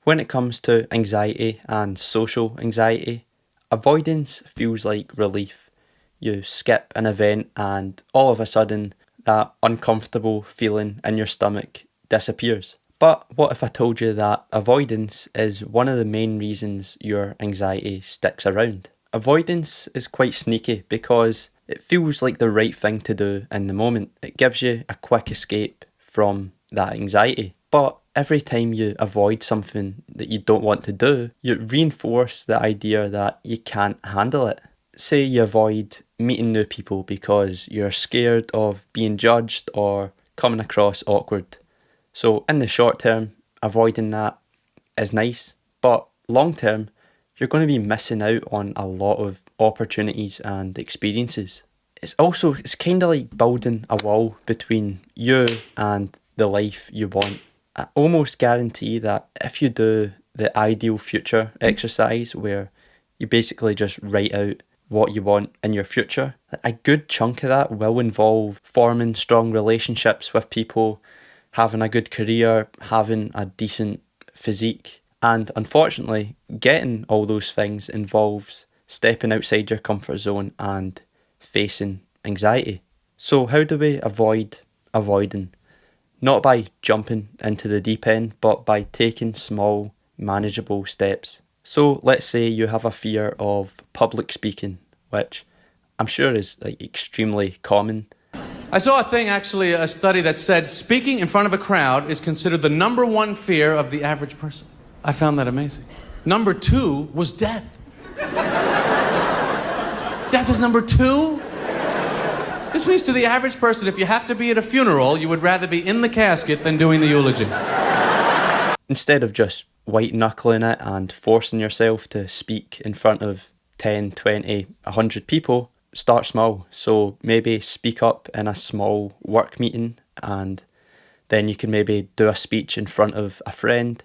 When it comes to anxiety and social anxiety, avoidance feels like relief. You skip an event and all of a sudden that uncomfortable feeling in your stomach disappears. But what if I told you that avoidance is one of the main reasons your anxiety sticks around? Avoidance is quite sneaky because it feels like the right thing to do in the moment. It gives you a quick escape from that anxiety. But every time you avoid something that you don't want to do, you reinforce the idea that you can't handle it. Say you avoid meeting new people because you're scared of being judged or coming across awkward. So in the short term, avoiding that is nice, but long term, you're going to be missing out on a lot of opportunities and experiences. It's kind of like building a wall between you and the life you want. I almost guarantee that if you do the ideal future exercise where you basically just write out what you want in your future, a good chunk of that will involve forming strong relationships with people, having a good career, having a decent physique. And unfortunately, getting all those things involves stepping outside your comfort zone and facing anxiety. So, how do we avoid avoiding? Not by jumping into the deep end, but by taking small, manageable steps. So, let's say you have a fear of public speaking, which I'm sure is extremely common. I saw a study that said speaking in front of a crowd is considered the number one fear of the average person. I found that amazing. Number two was death. Death is number two? This means to the average person, if you have to be at a funeral, you would rather be in the casket than doing the eulogy. Instead of just white knuckling it and forcing yourself to speak in front of 10, 20, 100 people, start small. So maybe speak up in a small work meeting and then you can maybe do a speech in front of a friend.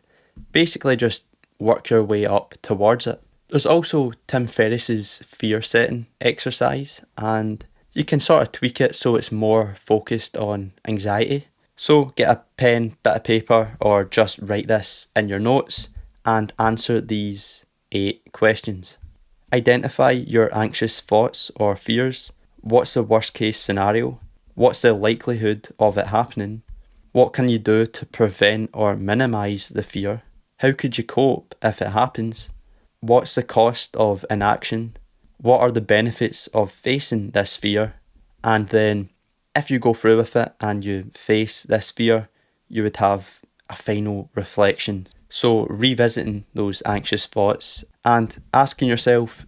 Basically just work your way up towards it. There's also Tim Ferriss's fear setting exercise, and you can sort of tweak it so it's more focused on anxiety. So get a pen, bit of paper, or just write this in your notes and answer these 8 questions. Identify your anxious thoughts or fears. What's the worst case scenario? What's the likelihood of it happening? What can you do to prevent or minimize the fear? How could you cope if it happens? What's the cost of inaction? What are the benefits of facing this fear? And then if you go through with it and you face this fear, you would have a final reflection. So revisiting those anxious thoughts and asking yourself,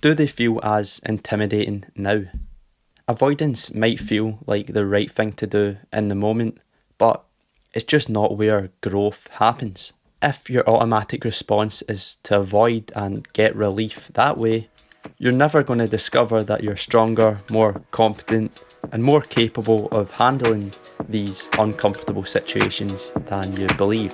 do they feel as intimidating now? Avoidance might feel like the right thing to do in the moment, but it's just not where growth happens. If your automatic response is to avoid and get relief that way, you're never going to discover that you're stronger, more competent, and more capable of handling these uncomfortable situations than you believe.